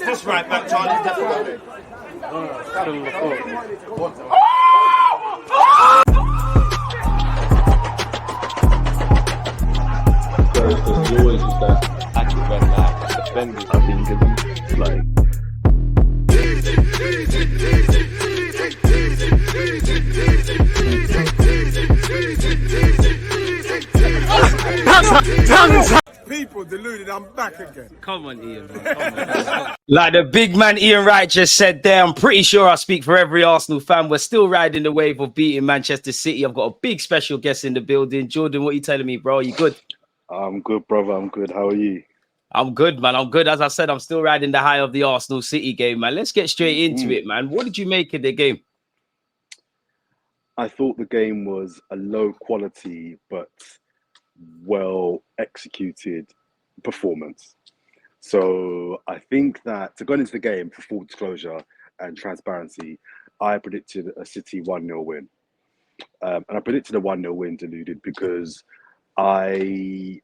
this right back, Charlie? Definitely. There's always just that attitude when defenders, I think, it's like. People deluded, I'm back again. Come on, Ian. Man. Come on. Like the big man Ian Wright just said there, I'm pretty sure I speak for every Arsenal fan. We're still riding the wave of beating Manchester City. I've got a big special guest in the building. Jordan, what are you telling me, bro? Are you good? I'm good, brother. I'm good. How are you? I'm good, man. I'm good. As I said, I'm still riding the high of the Arsenal City game, man. Let's get straight into it, man. What did you make of the game? I thought the game was a low quality but well executed performance. So I think that to go into the game, for full disclosure and transparency, I predicted a City 1-0 win. And I predicted a 1-0 win, Deluded, because I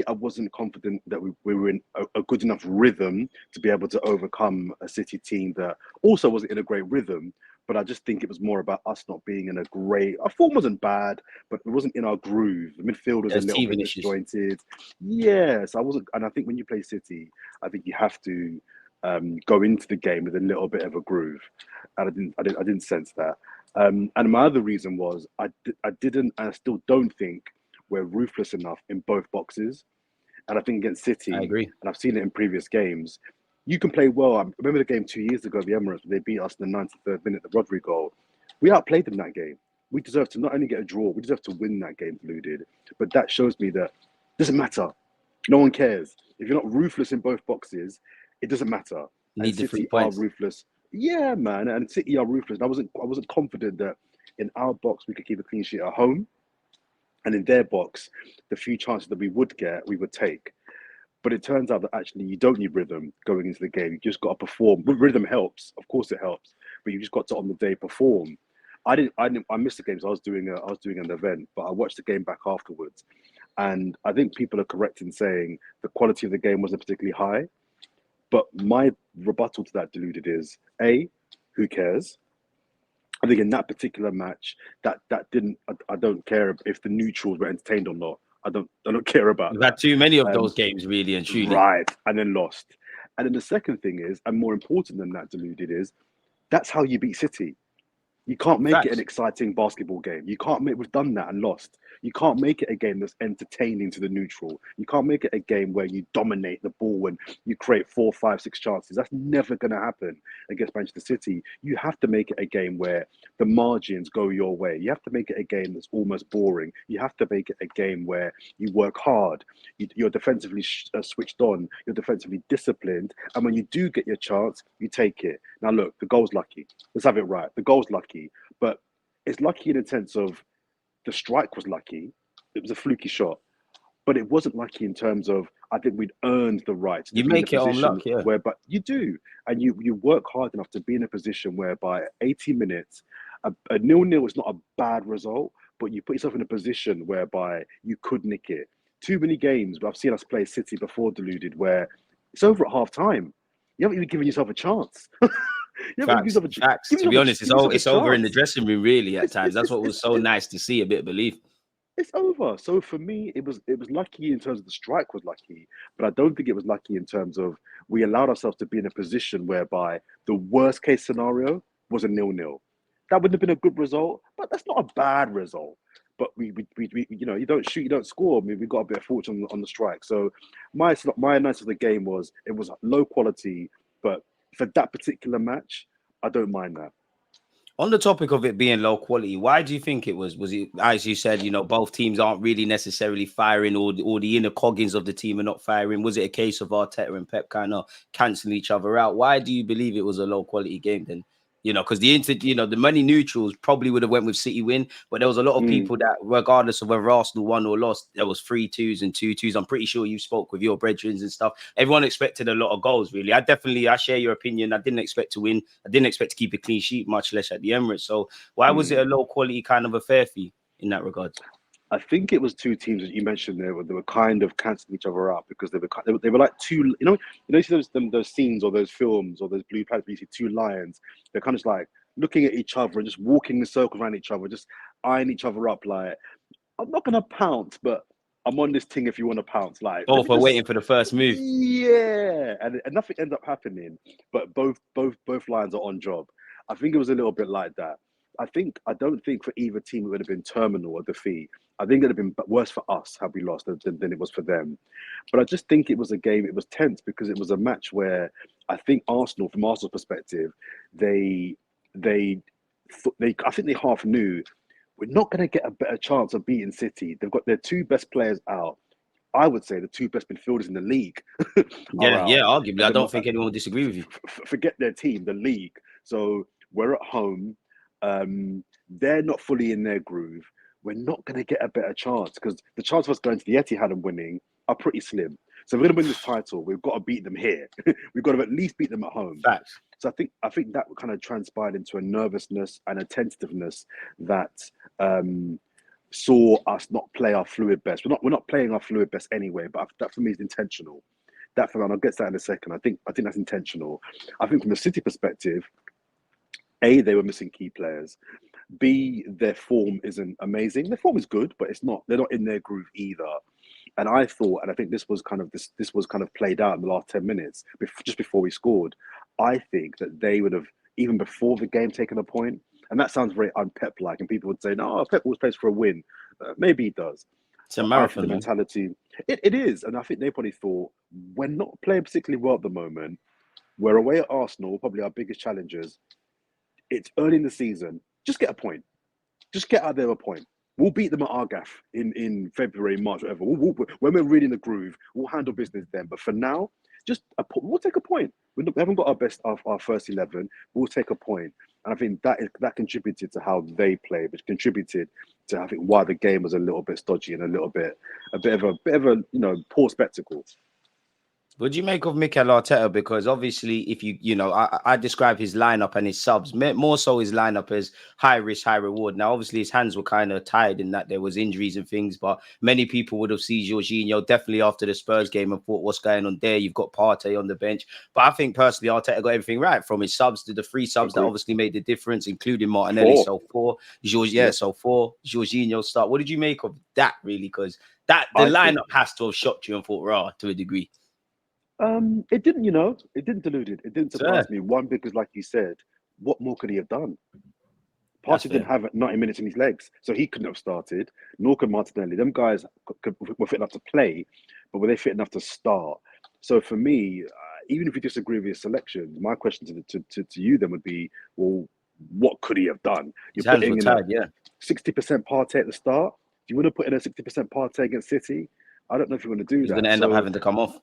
wasn't confident that we were in a good enough rhythm to be able to overcome a City team that also wasn't in a great rhythm. But I just think it was more about us not being in a great. Our form wasn't bad, but it wasn't in our groove. The midfield was a little bit disjointed. Yes, I wasn't, and I think when you play City, I think you have to go into the game with a little bit of a groove, and I didn't sense that. And my other reason was I didn't, and I still don't think we're ruthless enough in both boxes. And I think against City, I agree, and I've seen it in previous games. You can play well. I remember the game 2 years ago, the Emirates, where they beat us in the 93rd minute, the Rodri goal. We outplayed them that game. We deserve to not only get a draw, we deserve to win that game, Deluded. But that shows me that it doesn't matter. No one cares. If you're not ruthless in both boxes, it doesn't matter. Need the 3 City points. are ruthless. Yeah, man. And City are ruthless. And I wasn't confident that in our box we could keep a clean sheet at home. And in their box, the few chances that we would get, we would take. But it turns out that actually you don't need rhythm going into the game. You just got to perform. Rhythm helps, of course it helps, but you just got to on the day perform. I missed the games. I was doing an event, but I watched the game back afterwards, and I think people are correct in saying the quality of the game wasn't particularly high. But my rebuttal to that, Deluded, is who cares? I think in that particular match, that didn't. I don't care if the neutrals were entertained or not. I don't care about that. We've had too many of those games, really and truly. Right, and then lost. And then the second thing is, and more important than that, Deluded, is that's how you beat City. You can't make it an exciting basketball game. We've done that and lost. You can't make it a game that's entertaining to the neutral. You can't make it a game where you dominate the ball and you create 4, 5, 6 chances. That's never going to happen against Manchester City. You have to make it a game where the margins go your way. You have to make it a game that's almost boring. You have to make it a game where you work hard. You're defensively switched on. You're defensively disciplined. And when you do get your chance, you take it. Now, look, the goal's lucky. Let's have it right. The goal's lucky. But it's lucky in the sense of the strike was lucky. It was a fluky shot. But it wasn't lucky in terms of, I think we'd earned the right to you be make in a it position on luck, yeah. whereby you do. And you work hard enough to be in a position whereby 80 minutes, a 0-0 is not a bad result, but you put yourself in a position whereby you could nick it. Too many games, but I've seen us play City before, Deluded, where it's over at half time. You haven't even given yourself a chance. Facts. To be honest, it's over in the dressing room, really, at times. That's what was so nice to see, a bit of belief. It's over. So for me, it was lucky in terms of the strike was lucky, but I don't think it was lucky in terms of we allowed ourselves to be in a position whereby the worst case scenario was a 0-0. That wouldn't have been a good result, but that's not a bad result. But we you don't shoot, you don't score. I mean, we got a bit of fortune on the strike. So my analysis of the game was it was low quality, but for that particular match, I don't mind that. On the topic of it being low quality, why do you think it was? Was it, as you said, both teams aren't really necessarily firing, or the inner coggins of the team are not firing? Was it a case of Arteta and Pep kind of cancelling each other out? Why do you believe it was a low quality game then? Because the money neutrals probably would have went with City win, but there was a lot of people that, regardless of whether Arsenal won or lost, there was 3-2s and 2-2s. I'm pretty sure you spoke with your brethren and stuff. Everyone expected a lot of goals, really. I share your opinion. I didn't expect to win. I didn't expect to keep a clean sheet, much less at the Emirates. So why was it a low quality kind of affair for you in that regard? I think it was two teams that you mentioned there where they were kind of cancelling each other out because they were like two, you see those scenes or those films or those blue pads where you see two lions. They're kind of just like looking at each other and just walking in circles around each other, just eyeing each other up. Like, I'm not gonna pounce, but I'm on this thing if you want to pounce. Like, Oh, for waiting for the first move. Yeah, and nothing ended up happening, but both lions are on job. I think it was a little bit like that. I don't think for either team it would have been terminal or defeat. I think it would have been worse for us had we lost than it was for them. But I just think it was a game. It was tense because it was a match where I think Arsenal, from Arsenal's perspective, they I think they half knew we're not going to get a better chance of beating City. They've got their two best players out. I would say the two best midfielders in the league are out. Arguably. I don't think anyone would disagree with you. Forget their team, the league. So we're at home. They're not fully in their groove. We're not going to get a better chance because the chance of us going to the Etihad and winning are pretty slim. So if we're going to win this title, we've got to beat them here. We've got to at least beat them at home. Facts. So I think that kind of transpired into a nervousness and a tentativeness that saw us not play our fluid best. We're not playing our fluid best anyway, but that for me is intentional. That for me, and I'll get to that in a second. I think that's intentional. I think from the City perspective, A, they were missing key players. B, their form isn't amazing. Their form is good, but they're not in their groove either. And I thought, and I think this was kind of played out in the last 10 minutes, just before we scored. I think that they would have, even before the game, taken a point. And that sounds very un-Pep-like. And people would say, no, Pep always plays for a win. Maybe he does. It's a marathon, the mentality. It is. And I think they probably thought, we're not playing particularly well at the moment. We're away at Arsenal, probably our biggest challengers. It's early in the season. Just get a point. Just get out there a point. We'll beat them at Argaff in February, March, whatever. When we're really in the groove, we'll handle business then. But for now, we'll take a point. We haven't got our first 11. We'll take a point. And I think that contributed to how they played, which contributed to, I think, why the game was a little bit stodgy and a bit of a poor spectacle. What do you make of Mikel Arteta? Because obviously, if I describe his lineup and his subs, more so his lineup as high risk, high reward. Now, obviously, his hands were kind of tired in that there was injuries and things, but many people would have seen Jorginho definitely after the Spurs game and thought, what's going on there? You've got Partey on the bench. But I think personally, Arteta got everything right, from his subs to the three subs that obviously made the difference, including Martinelli. So four. Jorginho start. What did you make of that, really? Because the lineup has to have shocked you and thought, to a degree. It didn't, it didn't Deluded. It didn't surprise me. One, because like you said, what more could he have done? Partey didn't have 90 minutes in his legs, so he couldn't have started. Nor could Martinelli. Them guys were fit enough to play, but were they fit enough to start? So for me, even if you disagree with his selection, my question to you then would be, well, what could he have done? You're putting in 60% Partey at the start. Do you want to put in a 60% Partey against City? I don't know if you want to do that. He's going to end up having to come off.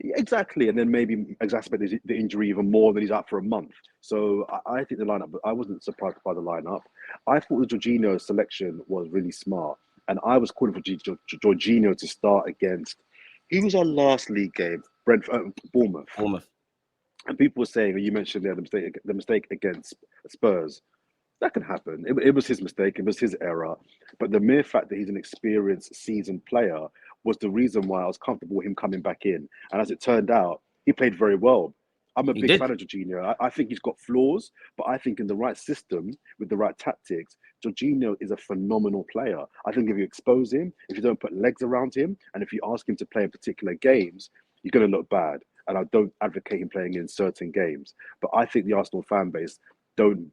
Exactly, and then maybe exacerbate the injury even more than he's out for a month. So I think the lineup, I wasn't surprised by the lineup. I thought the Jorginho selection was really smart, and I was calling for Jorginho to start against, who was our last league game? Bournemouth. And people were saying, you mentioned there the mistake against Spurs. That can happen. It was his mistake. It was his error. But the mere fact that he's an experienced, seasoned player was the reason why I was comfortable with him coming back in. And as it turned out, he played very well. I'm a big fan of Jorginho. I think he's got flaws, but I think in the right system, with the right tactics, Jorginho is a phenomenal player. I think if you expose him, if you don't put legs around him, and if you ask him to play in particular games, you're going to look bad. And I don't advocate him playing in certain games. But I think the Arsenal fan base don't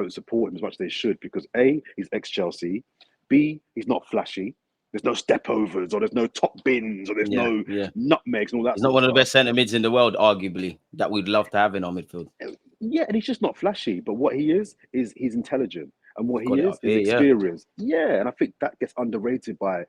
support him as much as they should, because A, he's ex-Chelsea. B, he's not flashy. There's no step overs, or there's no top bins, or there's no nutmegs and all that. He's not one of the best centre mids in the world, arguably, that we'd love to have in our midfield. Yeah, and he's just not flashy. But what he is he's intelligent. And what he is experienced. Yeah, and I think that gets underrated by,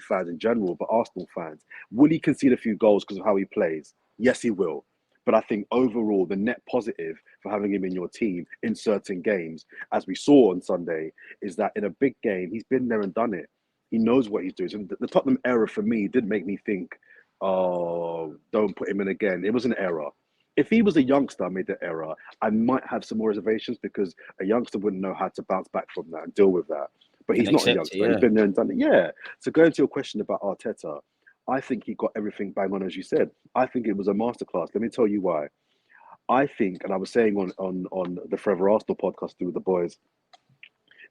fans in general, but Arsenal fans. Will he concede a few goals because of how he plays? Yes, he will. But I think overall, the net positive for having him in your team in certain games, as we saw on Sunday, is that in a big game, he's been there and done it. He knows what he's doing. So the Tottenham error for me did make me think, oh, don't put him in again. It was an error. If he was a youngster and made the error, I might have some more reservations, because a youngster wouldn't know how to bounce back from that and deal with that. but he's And not a accept it, youngster. He's yeah. been there and done it. Yeah. So going to your question about Arteta, I think he got everything bang on, as you said. I think it was a masterclass. Let me tell you why. I think, and I was saying on the Forever Arsenal podcast with the boys,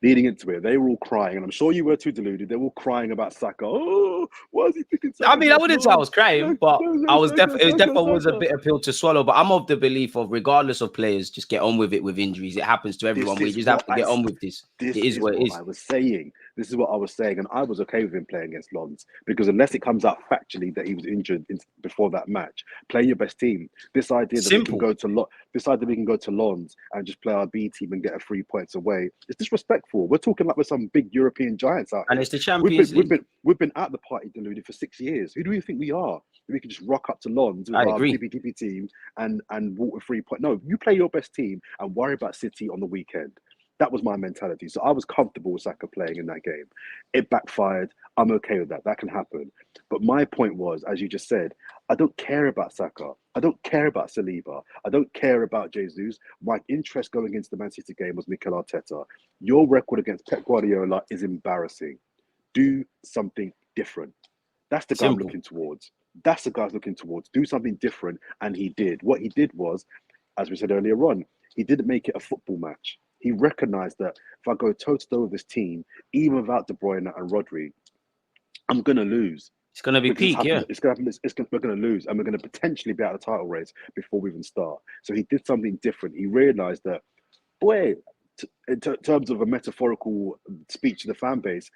leading into it, they were all crying, and I'm sure you were too, Deluded. They were all crying about Saka. Oh, why is he picking Saka? I mean, I wouldn't say I was crying, but I was Saka, definitely, it Saka, definitely was a Saka. bit of pill to swallow. But I'm of the belief of, regardless of players, just get on with it with injuries. It happens to everyone. This We is just what have to get on with this. This It is is what it what is. I was saying. This is what I was saying, and I was okay with him playing against Lons because unless it comes out factually that he was injured before that match, play your best team. This idea that Simple. we can go to Lons and just play our B team and get a 3 points away, it's disrespectful. We're talking like we're some big European giants out And here. it's the Champions League. We've been at the party, Deluded, for 6 years. Who do you think we are? We can just rock up to Lons with I our agree. dippy team and walk with 3 points. No, you play your best team and worry about City on the weekend. That was my mentality. So I was comfortable with Saka playing in that game. It backfired. I'm okay with that. That can happen. But my point was, as you just said, I don't care about Saka. I don't care about Saliba. I don't care about Jesus. My interest going into the Man City game was Mikel Arteta. Your record against Pep Guardiola is embarrassing. Do something different. That's the guy I'm looking towards. That's the guy I'm looking towards. Do something different. And he did. What he did was, as we said earlier on, he didn't make it a football match. He recognised that if I go toe-to-toe with this team, even without De Bruyne and Rodri, I'm going to lose. It's going to be peak, yeah. We're going to lose, and we're going to potentially be out of the title race before we even start. So he did something different. He realised that, boy, in terms of a metaphorical speech to the fan base,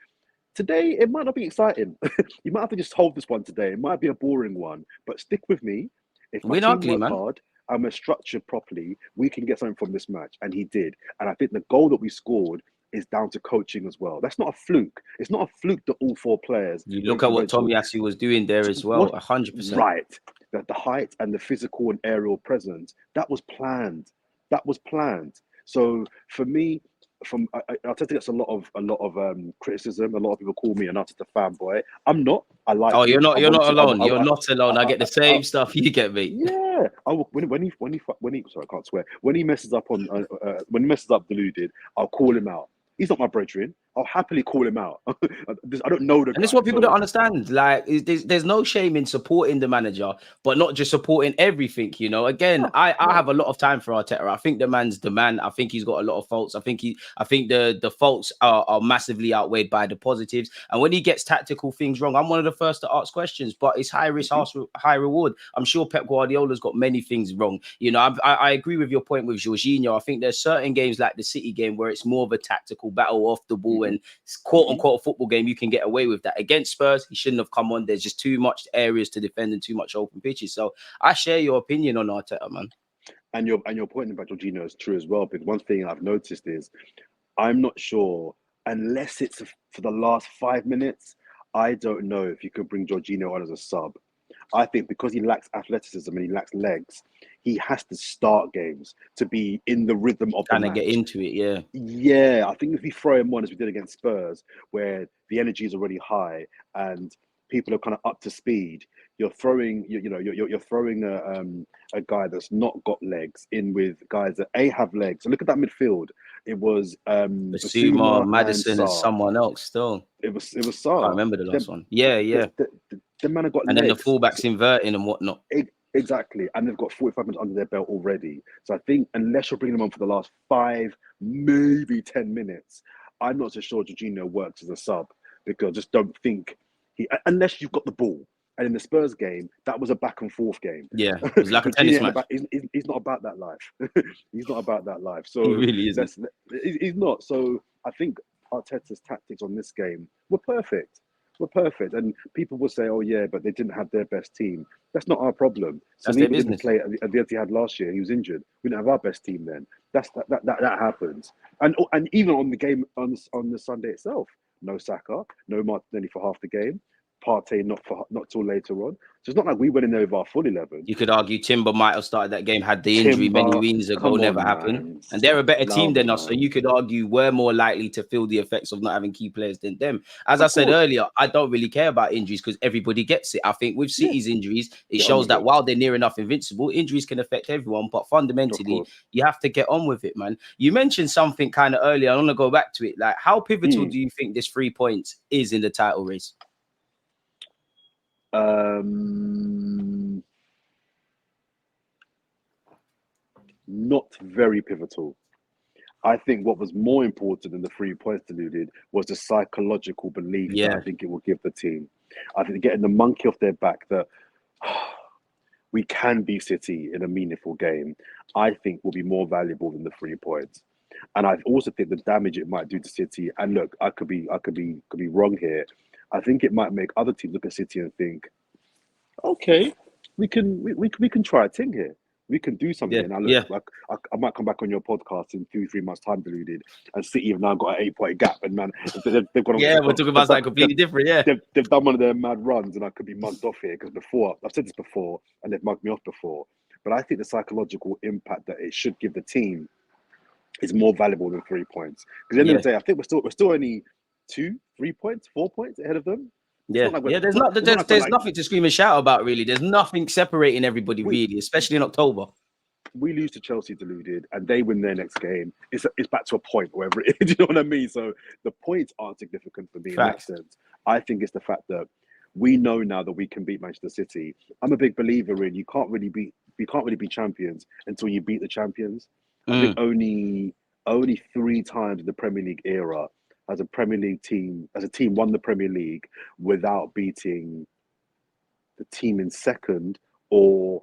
today it might not be exciting. You might have to just hold this one today. It might be a boring one, but stick with me. If my Win team ugly, work man. hard and we're structured properly, we can get something from this match. And he did. And I think the goal that we scored is down to coaching as well. That's not a fluke. It's not a fluke that all four players You look at what Tomiyasu was doing there as well, 100%. Right. That the height and the physical and aerial presence, that was planned. That was planned. So for me, Arteta gets a lot of criticism. A lot of people call me an Arteta fanboy. I'm not. I like. Oh, you're not alone. You're not alone. I get the same I- stuff you get, mate. Yeah, when he sorry, I can't swear. When he messes up when he messes up Deluded, I'll call him out. He's not my brethren. I'll happily call him out. I don't know the guy. And this is what people don't understand. Like, there's no shame in supporting the manager, but not just supporting everything. You know, again, I have a lot of time for Arteta. I think the man's the man. I think he's got a lot of faults. I think the faults are massively outweighed by the positives. And when he gets tactical things wrong, I'm one of the first to ask questions. But it's high risk, high reward. I'm sure Pep Guardiola's got many things wrong. You know, I agree with your point with Jorginho. I think there's certain games like the City game where it's more of a tactical battle off the ball and quote unquote a football game. You can get away with that. Against Spurs, he shouldn't have come on. There's just too much areas to defend and too much open pitches. So I share your opinion on Arteta, man. And your point about Jorginho is true as well. Because one thing I've noticed is I'm not sure, unless it's for the last 5 minutes, I don't know if you could bring Jorginho on as a sub. I think because he lacks athleticism and he lacks legs, he has to start games to be in the rhythm of the match. Kind of get into it, yeah. Yeah, I think if we throw him on as we did against Spurs, where the energy is already high and people are kind of up to speed, you're throwing a guy that's not got legs in with guys that have legs. So look at that midfield. It was Basuma, Maddison, and someone else still. It was Sarr. I can't remember the last one. Yeah. The man have got and legs. Then the fullbacks inverting and whatnot. Exactly. And they've got 45 minutes under their belt already. So I think unless you're bringing them on for the last 5, maybe 10 minutes, I'm not so sure Jorginho works as a sub, because I just don't think unless you've got the ball. And in the Spurs game, that was a back and forth game. Yeah, it was like a tennis match. He's not about that life. He's not about that life. So he really isn't. He's not. So I think Arteta's tactics on this game were perfect. And people will say, "Oh yeah, but they didn't have their best team." That's not our problem. That's their business. Didn't play at the Etihad last year. He was injured. We didn't have our best team then. That happens. And even on the game on the Sunday itself, no Saka, no Martinelli for half the game. Partey not till later on. So it's not like we went in there with our full 11. You could argue Timber might have started that game had the injury many Timber, weeks ago come never on, happened. man. And they're a better team Love, than us. So man. you could argue we're more likely to feel the effects of not having key players than them. As I Of said course. earlier, I don't really care about injuries because everybody gets it. I think with City's injuries, it Get on shows with that it. while they're near enough invincible, injuries can affect everyone. But Of fundamentally, course. you have to get on with it, man. You mentioned something kind of earlier. I want to go back to it. Like, how pivotal do you think this 3 points is in the title race? Not very pivotal. I think what was more important than the 3 points Deluded was the psychological belief that I think it will give the team. I think getting the monkey off their back that we can beat City in a meaningful game, I think will be more valuable than the 3 points. And I also think the damage it might do to City. And look, I could be wrong here. I think it might make other teams look at City and think, okay, we can try a thing here. We can do something. And like I might come back on your podcast in 2-3 months' time, Deluded, and City have now got an 8-point gap. And man, they've got we're talking about something completely different. Yeah, they've done one of their mad runs, and I could be mugged off here because before I've said this before, and they've mugged me off before. But I think the psychological impact that it should give the team is more valuable than 3 points. Because at the end of the day, I think we're still only 2, 3 points, 4 points ahead of them. There's nothing to scream and shout about, really. There's nothing separating everybody, really, especially in October. We lose to Chelsea, Deluded, and they win their next game. It's back to a point, wherever it is. Do you know what I mean? So the points aren't significant for me in that sense. I think it's the fact that we know now that we can beat Manchester City. I'm a big believer in you can't really be champions until you beat the champions. I think only 3 times in the Premier League era has a team won the Premier League without beating the team in second or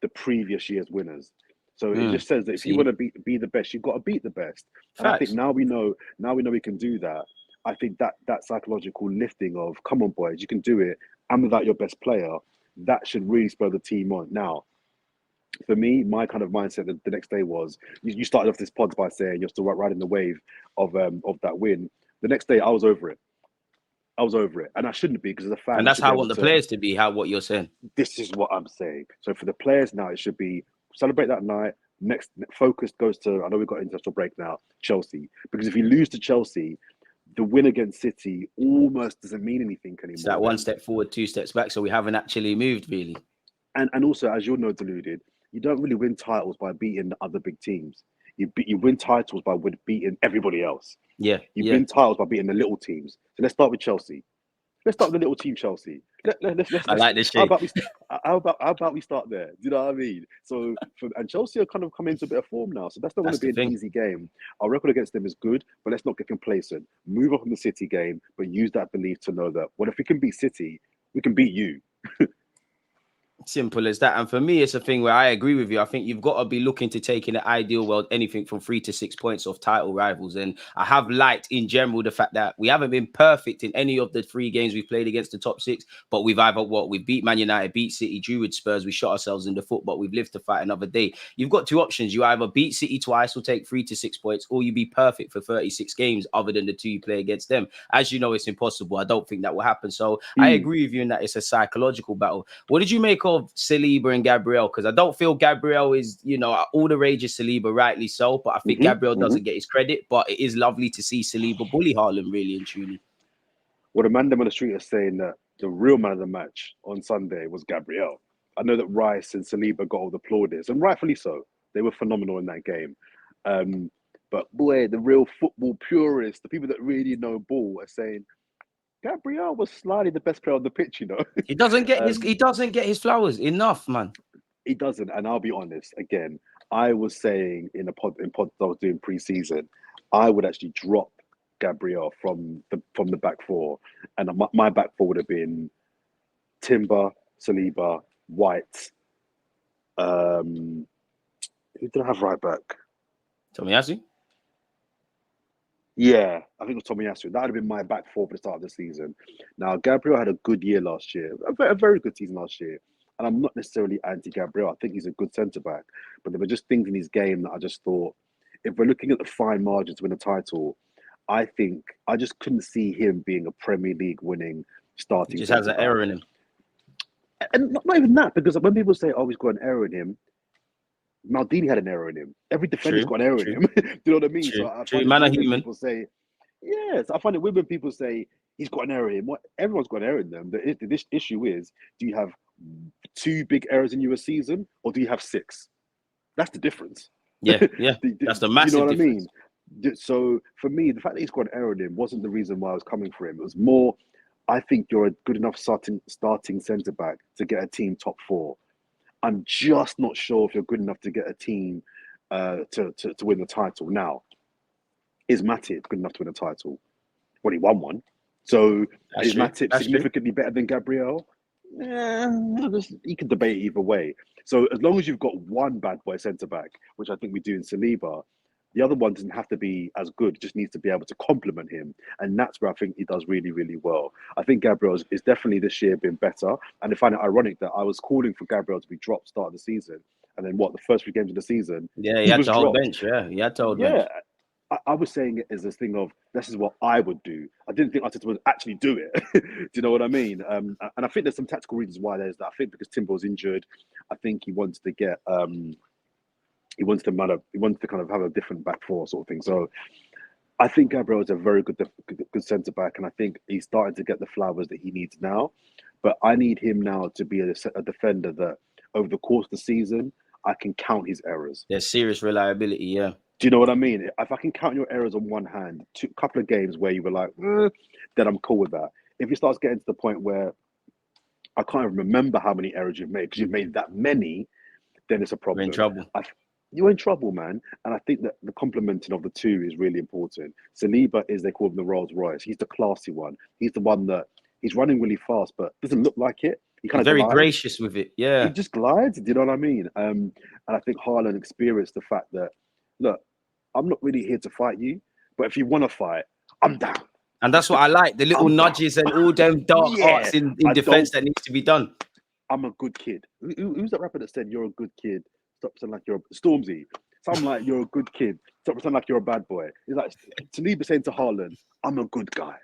the previous year's winners. So it just says that if you want to be the best, you've got to beat the best. And I think now we know we can do that. I think that psychological lifting of, come on, boys, you can do it, and without your best player, that should really spur the team on. Now, for me, my kind of mindset the next day was, you started off this pod by saying you're still riding the wave of that win. The next day, I was over it. And I shouldn't be, because as a fan, and that's how I want the players to be. What you're saying. This is what I'm saying. So for the players now, it should be celebrate that night. Next focus goes to, I know we've got international break now, Chelsea. Because if you lose to Chelsea, the win against City almost doesn't mean anything anymore. It's that 1 step forward, 2 steps back. So we haven't actually moved, really. And also, as you'll know, Deluded, you don't really win titles by beating the other big teams. You win titles by beating everybody else. You win titles by beating the little teams. So let's start with Chelsea. Let's start with the little team, Chelsea. I like this shit. How about we start there? Do you know what I mean? So, and Chelsea are kind of coming into a bit of form now. So that's not going to be an easy game. Our record against them is good, but let's not get complacent. Move on from the City game, but use that belief to know that, well, if we can beat City, we can beat you. Simple as that. And for me, it's a thing where I agree with you. I think you've got to be looking to take in the ideal world anything from 3 to 6 points off title rivals. And I have liked in general the fact that we haven't been perfect in any of the 3 games we've played against the top 6, but we've either we beat Man United, beat City, drew with Spurs, we shot ourselves in the foot, but we've lived to fight another day. You've got 2 options. You either beat City twice or take 3 to 6 points, or you be perfect for 36 games other than the 2 you play against them. As you know, it's impossible. I don't think that will happen. So I agree with you in that it's a psychological battle. What did you make of Saliba and Gabriel? Because I don't feel Gabriel is, all the rage is Saliba, rightly so, but I think Gabriel doesn't get his credit. But it is lovely to see Saliba bully Haaland, really and truly. Well, the man them on the street is saying that the real man of the match on Sunday was Gabriel. I know that Rice and Saliba got all the plaudits, and rightfully so. They were phenomenal in that game. But boy, the real football purists, the people that really know ball, are saying Gabriel was slightly the best player on the pitch. He doesn't get his flowers enough, man. He doesn't, and I'll be honest. Again, I was saying in pods I was doing pre-season, I would actually drop Gabriel from the back 4, and my back 4 would have been Timber, Saliba, White. Who did I have right back? Tomiyasu? Yeah, I think it was Tomiyasu. That would have been my back 4 for the start of the season. Now, Gabriel had a good year last year, a very good season last year. And I'm not necessarily anti-Gabriel. I think he's a good centre-back. But there were just things in his game that I just thought, if we're looking at the fine margin to win a title, I think I just couldn't see him being a Premier League winning starting. He just has an error in him. And not even that, because when people say, "Oh, he's got an error in him," Maldini had an error in him. Every defender's got an error in him. Do you know what I mean? So I find Man, it human. people say, yes, I find it weird when people say he's got an error in him. Everyone's got an error in them. The issue is, do you have 2 big errors in your season, or do you have 6? That's the difference. Yeah, yeah. That's the massive you know what difference. I mean? So for me, the fact that he's got an error in him wasn't the reason why I was coming for him. It was more, I think you're a good enough starting centre back to get a team top 4. I'm just not sure if you're good enough to get a team to win the title. Now, is Matip good enough to win a title? Well, he won one. So is Matip significantly better than Gabriel? You can debate either way. So as long as you've got one bad boy centre back, which I think we do in Saliba, the other one doesn't have to be as good. Just needs to be able to complement him, and that's where I think he does really, really well. I think Gabriel is definitely this year been better, and I find it ironic that I was calling for Gabriel to be dropped start of the season, and then the first 3 games of the season, he had to hold bench. Yeah, he had to hold bench. I was saying it as this thing of, this is what I would do. I didn't think Arteta would actually do it. Do you know what I mean? And I think there's some tactical reasons why there's that. I think because Timber's injured, I think he wants to get he wants to kind of have a different back 4 sort of thing. So I think Gabriel is a very good centre back, and I think he's starting to get the flowers that he needs now. But I need him now to be a defender that over the course of the season I can count his errors. There's serious reliability, yeah. Do you know what I mean? If I can count your errors on one hand, a couple of games where you were like, then I'm cool with that. If it starts getting to the point where I can't even remember how many errors you've made because you've made that many, then it's a problem. You're in trouble. You're in trouble, man. And I think that the complementing of the 2 is really important. Saliba is, they call him the Rolls Royce. He's the classy one. He's the one that he's running really fast, but doesn't look like it. He's very gracious with it. Yeah. He just glides. Do you know what I mean? And I think Haaland experienced the fact that, look, I'm not really here to fight you, but if you want to fight, I'm down. And that's what I like, the little nudges and all them dark arts in defense that needs to be done. I'm a good kid. Who's that rapper that said, you're a good kid? Stop sounding like you're Stormzy. Something like, you're a good kid. Stop sounding like you're a bad boy. It's like Saliba saying to Haaland, I'm a good guy.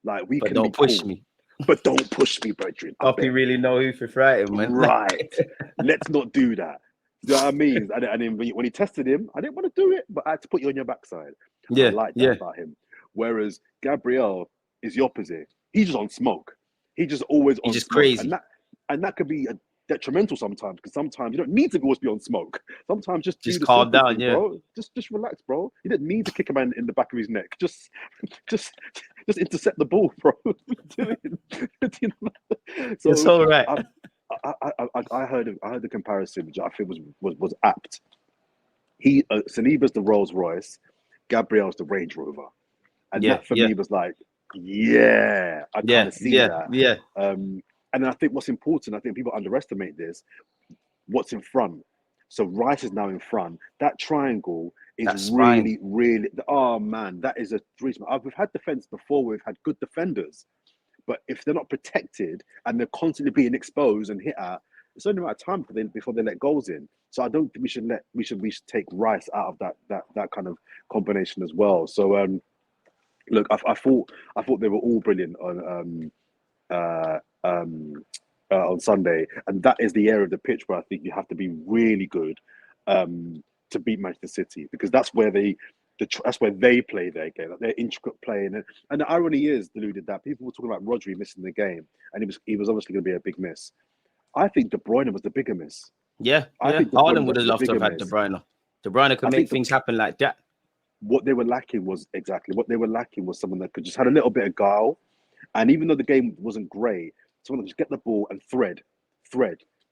Like, we can don't push me. But don't push me, brethren. Hope you really know who for fighting, man. Right. Let's not do that. You know what I mean? And then when he tested him, I didn't want to do it, but I had to put you on your backside. Yeah, I like that about him. Whereas Gabriel is the opposite. He's just on smoke. He's just always on just smoke. Crazy. And that could be detrimental sometimes, because sometimes you don't need to always be on smoke. Sometimes just calm down, thing, bro. Just relax, bro. You didn't need to kick a man in the back of his neck. Just intercept the ball, bro. What are you doing? So it's all right. I heard the comparison, which I think was apt. Saliba's the Rolls Royce, Gabriel's the Range Rover, and that for me was like, I kind of see that. Yeah. And I think what's important, I think people underestimate this. What's in front? So Rice is now in front. That triangle is really. Oh man, that is a 3. We've had defense before. We've had good defenders. But if they're not protected and they're constantly being exposed and hit at, it's only a matter of time before they let goals in. So I don't think we should take Rice out of that kind of combination as well. So look, I thought they were all brilliant on Sunday, and that is the area of the pitch where I think you have to be really good to beat Manchester City, because that's where that's where they play their game, like their intricate play. And the irony is, Deluded, that people were talking about Rodri missing the game, and he was obviously going to be a big miss. I think De Bruyne was the bigger miss. Yeah. Haaland would have loved to have had De Bruyne. De Bruyne could make things happen like that. What they were lacking was someone that could just had a little bit of guile, and even though the game wasn't great, someone that just get the ball and thread.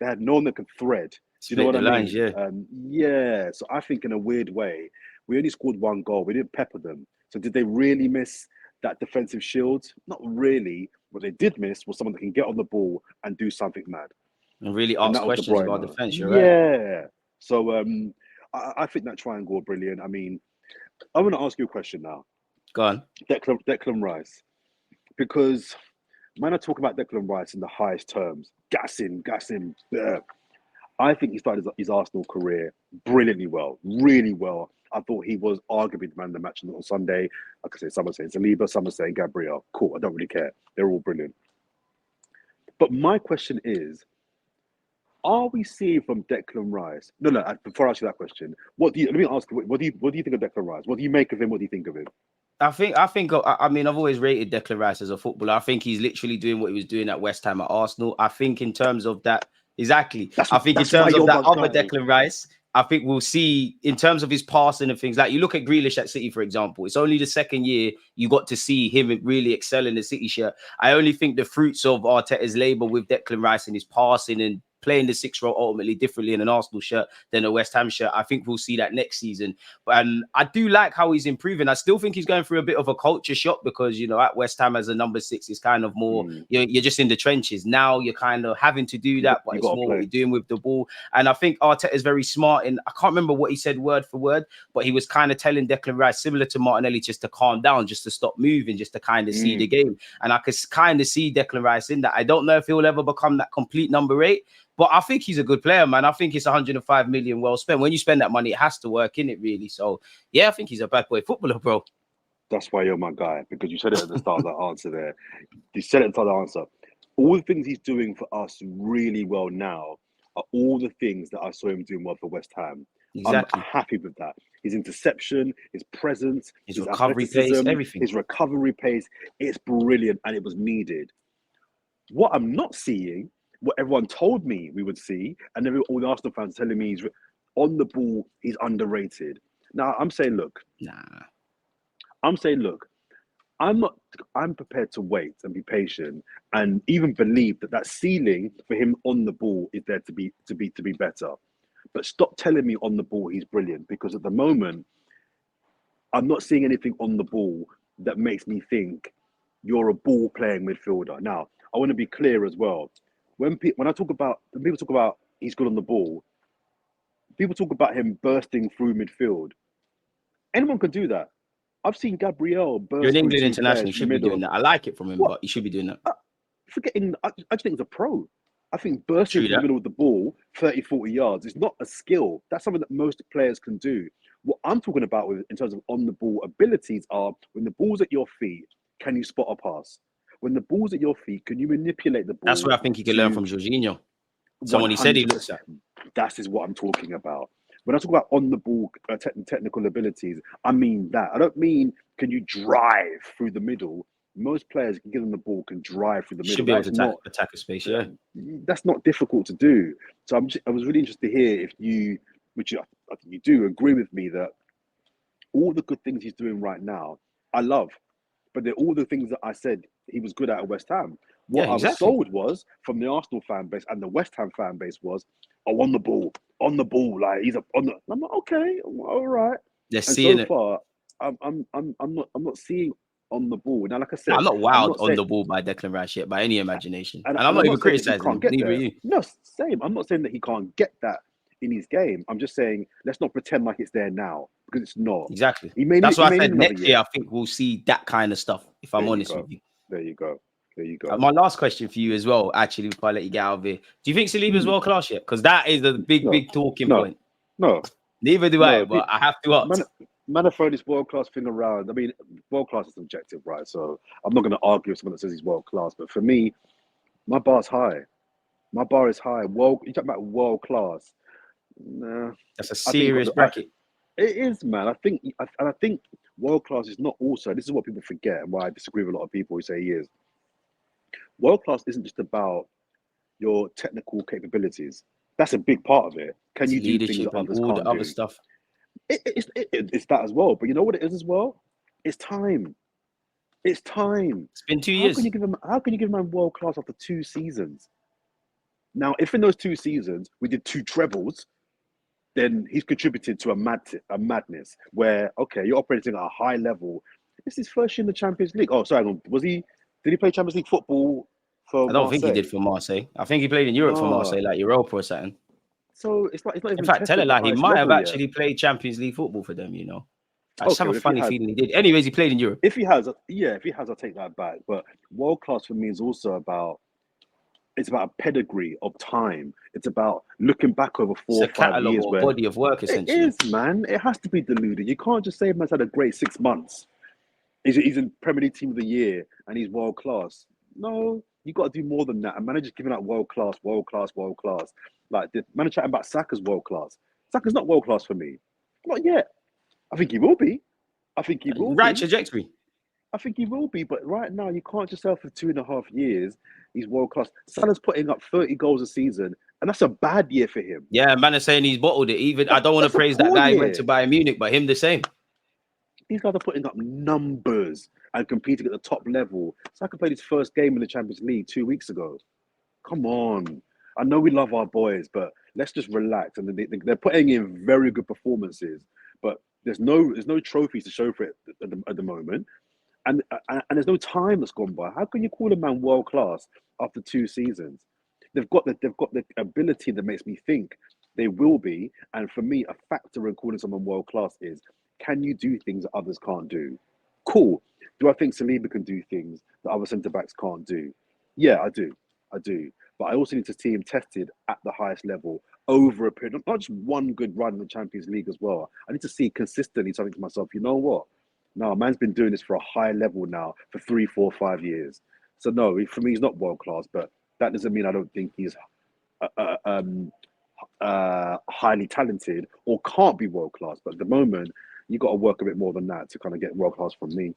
They had no one that could thread. Do you know what I mean? Yeah. So I think in a weird way, we only scored 1 goal. We didn't pepper them. So did they really miss that defensive shield? Not really. What they did miss was someone that can get on the ball and do something mad. And really ask questions about defense. Yeah. So I think that triangle is brilliant. I mean, I want to ask you a question now. Go on. Declan Rice. Because when I talk about Declan Rice in the highest terms, gas him. I think he started his Arsenal career brilliantly well, really well. I thought he was arguably the man of the match on Sunday. Like I say, some are saying Saliba, some are saying Gabriel. Cool, I don't really care. They're all brilliant. But my question is, are we seeing from Declan Rice? No. Before I ask you that question, let me ask you, what do you think of Declan Rice? What do you make of him? What do you think of him? I mean, I've always rated Declan Rice as a footballer. I think he's literally doing what he was doing at West Ham at Arsenal. I think in terms of that, exactly. I think in terms of that other Declan Rice, I think we'll see in terms of his passing and things like you look at Grealish at City, for example. It's only the second year you got to see him really excel in the City shirt. I only think the fruits of Arteta's labour with Declan Rice and his passing and playing the 6 role ultimately differently in an Arsenal shirt than a West Ham shirt. I think we'll see that next season. And I do like how he's improving. I still think he's going through a bit of a culture shock because, you know, at West Ham as a number 6 is kind of more, you're just in the trenches. Now you're kind of having to do that, but it's more what you're doing with the ball. And I think Arteta is very smart in, I can't remember what he said word for word, but he was kind of telling Declan Rice, similar to Martinelli, just to calm down, just to stop moving, just to kind of see the game. And I could kind of see Declan Rice in that. I don't know if he'll ever become that complete number 8, but I think he's a good player, man. I think it's 105 million well spent. When you spend that money, it has to work, in it, really. So, yeah, I think he's a bad boy footballer, bro. That's why you're my guy, because you said it at the start of that answer there. You said it at the start of the answer. All the things he's doing for us really well now are all the things that I saw him doing well for West Ham. Exactly. I'm happy with that. His interception, his presence, his recovery pace, everything. His recovery pace, it's brilliant, and it was needed. What I'm not seeing, what everyone told me we would see, and then all the Arsenal fans telling me he's on the ball, he's underrated. Now, I'm saying, look, I'm prepared to wait and be patient and even believe that ceiling for him on the ball is there to be better. But stop telling me on the ball he's brilliant, because at the moment, I'm not seeing anything on the ball that makes me think you're a ball playing midfielder. Now, I want to be clear as well. When people talk about he's good on the ball, people talk about him bursting through midfield. Anyone could do that. I've seen Gabriel burst. You're an England international. You should be doing that. I like it from him, but you should be doing that. I just think he's a pro. I think bursting through the middle of the ball, 30, 40 yards, is not a skill. That's something that most players can do. What I'm talking about in terms of on-the-ball abilities are when the ball's at your feet, can you spot a pass? When the ball's at your feet, can you manipulate the ball? That's where I think he can learn from Jorginho. Someone he said he looks at. That is what I'm talking about. When I talk about on-the-ball technical abilities, I mean that. I don't mean can you drive through the middle. Most players can get on the ball, can drive through the middle. Should be able to attack a space, yeah. That's not difficult to do. So I was really interested to hear if you, which I think you do, agree with me that all the good things he's doing right now, I love. But they're all the things that I said he was good at West Ham. What I was sold was from the Arsenal fan base and the West Ham fan base was, on the ball, like he's on the. I'm like, okay, all right. They're seeing so far, I'm not seeing on the ball. Now, like I said, I'm not wowed on the ball by Declan Rice yet by any imagination, and I'm not even criticizing him. Neither are you. No, same. I'm not saying that he can't get that in his game. I'm just saying let's not pretend like it's there now, because it's not. Exactly. That's why I said next year I think we'll see that kind of stuff, if I'm honest with you. There you go. My last question for you as well, actually, before I let you get out of here. Do you think Saliba's world class yet? Because that is the big talking point. No. Neither do I, but I have to ask. Man have thrown this world class thing around. I mean, world class is subjective, right? So I'm not going to argue with someone that says he's world class. But for me, my bar's high. My bar is high. You talk about world class. Nah, that's a serious bracket. It is, man. I think world class is not also. This is what people forget, and why I disagree with a lot of people who say he is. World class isn't just about your technical capabilities. That's a big part of it. Can you do things that others can't do? Other stuff. It's that as well. But you know what it is as well? It's time. It's time. It's been 2 years. How can you give a man world class after 2 seasons? Now, if in those 2 seasons we did 2 trebles, then he's contributed to a madness where, okay, you're operating at a high level. This is his first year in the Champions League. Oh, sorry, did he play Champions League football for I don't think he did for Marseille. I think he played in Europe for Marseille, like Europa or something. So it's not even. In fact, tell it like he might have actually played Champions League football for them, you know. I just have a funny feeling he did. Anyways, he played in Europe. If he has, I'll take that back. But world class for me is also about. It's about a pedigree of time. It's about looking back over 4 or 5 years. Or body of work, essentially. It is, man. It has to be deluded. You can't just say man's had a great 6 months. He's in Premier League Team of the Year and he's world class. No, You got to do more than that. And manager's giving out world class, world class, world class. Like the manager chatting about Saka's world class. Saka's not world class for me. Not yet. I think he will be. I think he will Right be. trajectory. I think he will be. But right now, you can't just say for 2.5 years he's world class. Salah's putting up 30 goals a season, and that's a bad year for him. Yeah, man is saying he's bottled it. Even I don't want to That's a praise that poor guy who year. went to Bayern Munich, but him the same. These guys are putting up numbers and competing at the top level. Saka played his first game in the Champions League 2 weeks ago. Come on. I know we love our boys, but let's just relax. And they're putting in very good performances, but there's no trophies to show for it at the moment. And there's no time that's gone by. How can you call a man world class after 2 seasons? They've got the ability that makes me think they will be. And for me, a factor in calling someone world class is, can you do things that others can't do? Cool. Do I think Saliba can do things that other centre backs can't do? Yeah, I do. But I also need to see him tested at the highest level over a period, not just one good run in the Champions League as well. I need to see consistently something to myself. You know what? No, man's been doing this for a high level now for 3, 4, 5 years. So no, for me, he's not world class. But that doesn't mean I don't think he's highly talented or can't be world class. But at the moment, you got to work a bit more than that to kind of get world class from me.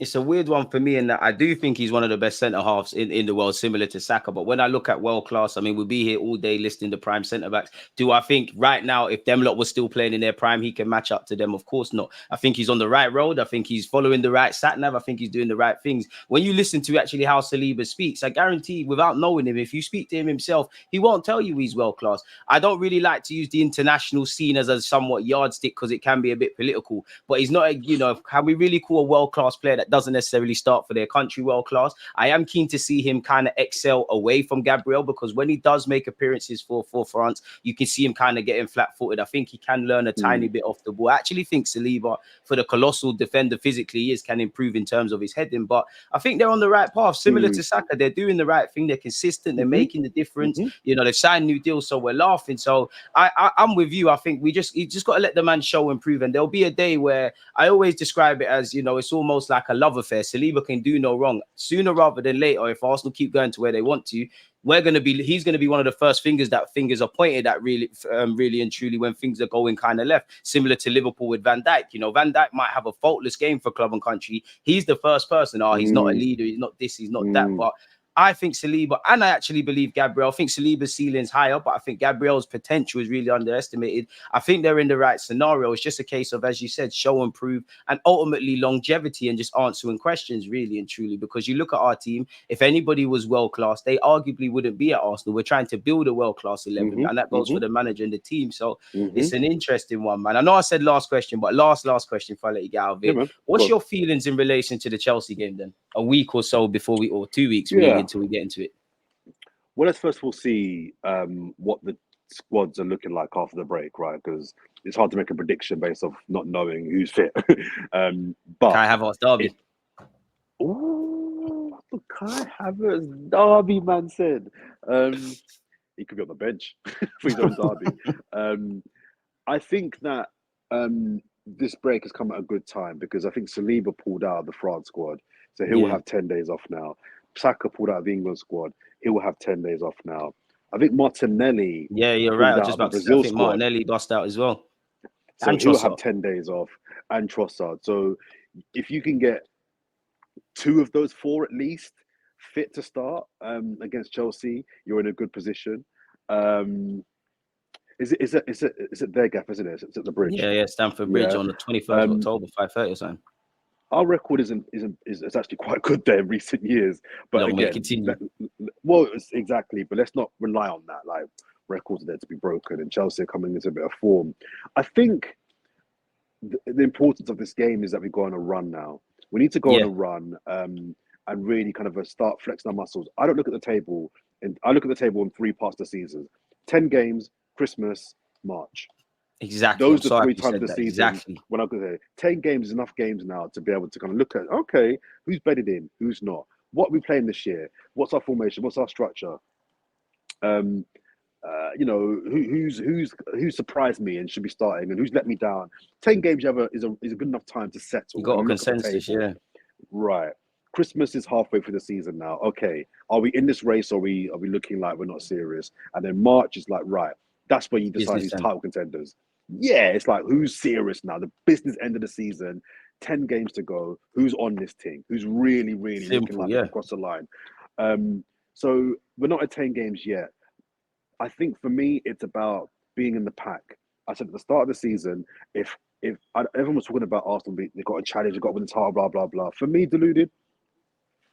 It's a weird one for me in that I do think he's one of the best centre halves in the world, similar to Saka. But when I look at world class, I mean, we'll be here all day listing the prime centre backs. Do I think right now, if them lot was still playing in their prime, he can match up to them? Of course not. I think he's on the right road. I think he's following the right sat nav. I think he's doing the right things. When you listen to actually how Saliba speaks, I guarantee without knowing him, if you speak to him himself, he won't tell you he's world class. I don't really like to use the international scene as a somewhat yardstick because it can be a bit political. But he's not, can we really call a world class player that doesn't necessarily start for their country world class? I am keen to see him kind of excel away from Gabriel, because when he does make appearances for France, you can see him kind of getting flat-footed. I think he can learn a tiny bit off the ball. I actually think Saliba, for the colossal defender physically he is, can improve in terms of his heading. But I think they're on the right path. Similar to Saka, they're doing the right thing. They're consistent. They're making the difference. They've signed new deals, so we're laughing. So I'm with you. I think you just got to let the man show and prove. And there'll be a day where I always describe it as, it's almost like a love affair. Saliba can do no wrong. Sooner rather than later, if Arsenal keep going to where they want to, he's going to be one of the first fingers are pointed at, really and truly, when things are going kind of left. Similar to Liverpool with Van Dijk. Van Dijk might have a faultless game for club and country. He's the first person. He's not a leader. He's not this. He's not that. But I think Saliba, and I actually believe Gabriel, I think Saliba's ceiling's higher, but I think Gabriel's potential is really underestimated. I think they're in the right scenario. It's just a case of, as you said, show and prove, and ultimately longevity and just answering questions, really and truly. Because you look at our team, if anybody was world-class, they arguably wouldn't be at Arsenal. We're trying to build a world-class 11, and that goes for the manager and the team. So it's an interesting one, man. I know I said last question, but last question before I let you get out of it. What's your feelings in relation to the Chelsea game then? A week or so before or 2 weeks, really, until we get into it. Well, let's first of all see what the squads are looking like after the break, right? Because it's hard to make a prediction based off not knowing who's fit. But Kai Havertz derby. Oh, the Kai Havertz derby, man said. He could be on the bench for his own derby. I think that this break has come at a good time, because I think Saliba pulled out of the France squad, so he will have 10 days off now. Saka pulled out of the England squad, he will have 10 days off now. I think Martinelli. Yeah, you're right. I was just about to say, I think Martinelli bust out as well. So and he'll have 10 days off, and Trossard. So if you can get 2 of those 4 at least fit to start against Chelsea, you're in a good position. Is it their gap, isn't it? It's at the Bridge. Yeah, Stamford Bridge on the 21st of October, 5:30 or something. Our record is actually quite good there in recent years, but again, exactly. But let's not rely on that. Like, records are there to be broken, and Chelsea are coming into a bit of form. I think the importance of this game is that we go on a run now. We need to go on a run and really kind of start flexing our muscles. I don't look at the table, and I look at the table in 3 parts of the season: 10 games, Christmas, March. Exactly. Those are 3 times the season. Exactly. When I go there, 10 games is enough games now to be able to kind of look at, okay, who's bedded in, who's not, what are we playing this year, what's our formation, what's our structure, who's surprised me and should be starting, and who's let me down. 10 games is a good enough time to settle. You got a consensus, right? Christmas is halfway through the season now. Okay, are we in this race or are we looking like we're not serious? And then March is like, right, that's where you decide who's title contenders. Yeah, it's like, who's serious now? The business end of the season, 10 games to go. Who's on this team? Who's really, really looking like they can cross the line? So we're not at 10 games yet. I think for me, it's about being in the pack. I said at the start of the season, if everyone was talking about Arsenal, they got a challenge, they got to win the title, blah, blah, blah. For me, Deluded,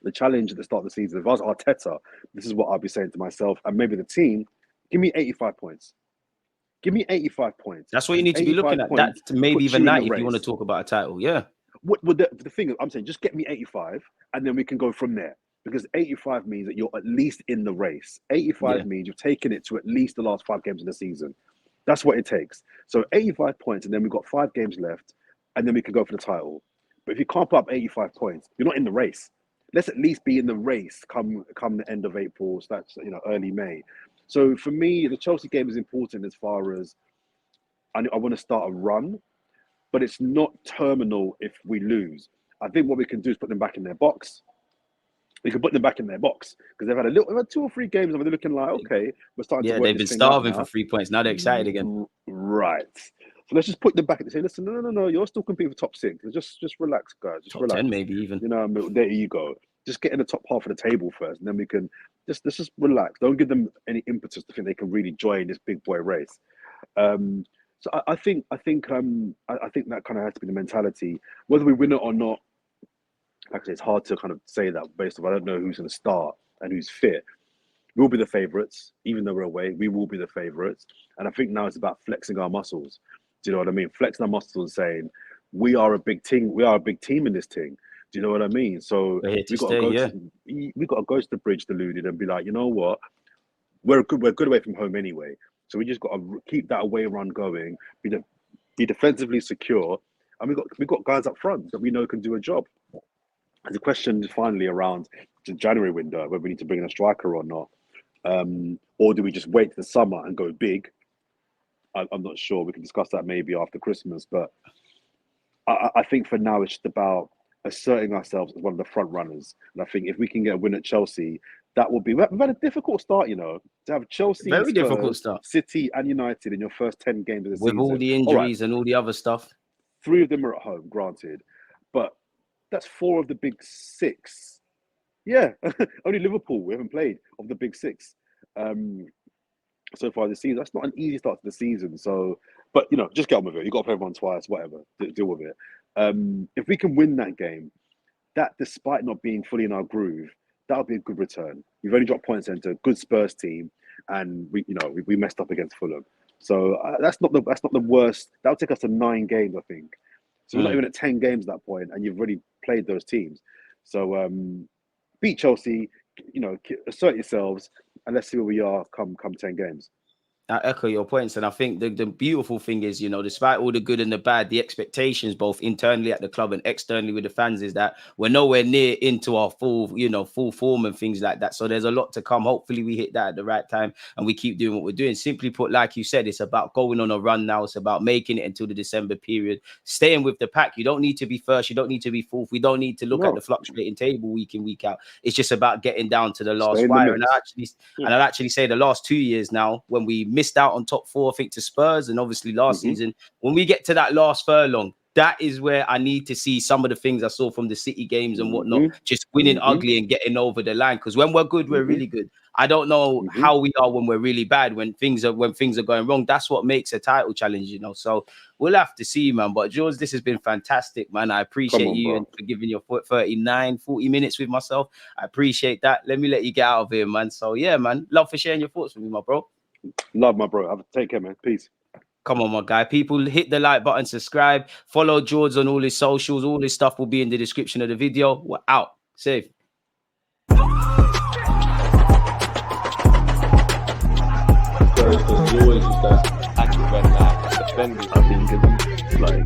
the challenge at the start of the season, if I was Arteta, this is what I'd be saying to myself and maybe the team, give me 85 points. Give me 85 points. That's what you need to be looking at. That maybe even 90 if you want to talk about a title. Yeah. What the thing is, I'm saying, just get me 85 and then we can go from there. Because 85 means that you're at least in the race. 85 means you've taken it to at least the last 5 games of the season. That's what it takes. So 85 points, and then we've got 5 games left, and then we can go for the title. But if you can't put up 85 points, you're not in the race. Let's at least be in the race come the end of April, so that's early May. So for me, the Chelsea game is important as far as I want to start a run, but it's not terminal if we lose. I think what we can do is put them back in their box. We can put them back in their box because they've had 2 or 3 games where they're looking like, okay, we're starting to work. Yeah, they've been starving for 3 points. Now they're excited again. Right. So let's just put them back and say, listen, no, you're still competing for top 6. Just relax, guys. Just top relax. 10 maybe even. There you go. Just get in the top half of the table first, and then we can let's just relax. Don't give them any impetus to think they can really join this big boy race. So I think that kind of has to be the mentality, whether we win it or not. Actually, it's hard to kind of say that based on I don't know who's going to start and who's fit. We'll be the favourites, even though we're away. We will be the favourites, and I think now it's about flexing our muscles. Do you know what I mean? Flexing our muscles and saying we are a big team. We are a big team in this thing. Do you know what I mean? So we got to go to the bridge, Deluded, and be like, you know what? We're good away from home anyway. So we just got to keep that away run going. Be defensively secure, and we got guys up front that we know can do a job. The question is finally around the January window, whether we need to bring in a striker or not. Or do we just wait to the summer and go big? I'm not sure. We can discuss that maybe after Christmas. But I think for now, it's just about asserting ourselves as one of the front runners. And I think if we can get a win at Chelsea, that will be... We've had a difficult start, to have Chelsea, very difficult start, City and United in your first 10 games of the season. With all the injuries and all the other stuff. 3 of them are at home, granted. But that's 4 of the big 6. Yeah, only Liverpool we haven't played of the big 6 so far this season. That's not an easy start to the season. So, but just get on with it. You got to play everyone twice, whatever. Deal with it. If we can win that game, that despite not being fully in our groove, that'll be a good return. We've only dropped points into a good Spurs team, and we messed up against Fulham. So that's not the worst. That'll take us to 9 games, I think. So we're not even at 10 games at that point, and you've already played those teams. So beat Chelsea, assert yourselves, and let's see where we are come 10 games. I echo your points, and I think the beautiful thing is, despite all the good and the bad, the expectations both internally at the club and externally with the fans is that we're nowhere near into our full form and things like that. So there's a lot to come. Hopefully we hit that at the right time and we keep doing what we're doing. Simply put, like you said, it's about going on a run now. It's about making it until the December period, staying with the pack. You don't need to be first. You don't need to be fourth. We don't need to look at the fluctuating table week in, week out. It's just about getting down to the last wire. And I'll actually say the last 2 years now, when we missed out on top 4, I think, to Spurs, and obviously last season, when we get to that last furlong, that is where I need to see some of the things I saw from the City games and whatnot, just winning ugly and getting over the line. Because when we're good, we're really good. I don't know how we are when we're really bad, when things are going wrong. That's what makes a title challenge, So we'll have to see, man. But George, this has been fantastic, man. I appreciate you and for giving your 40 minutes with myself. I appreciate that. Let me let you get out of here, man. So yeah, man. Love for sharing your thoughts with me, my bro. Love, my bro. Take care, man. Peace. Come on, my guy. People, hit the like button, subscribe, follow George on all his socials. All this stuff will be in the description of the video. We're out. Safe. There's always just that active red line defending. I think it's like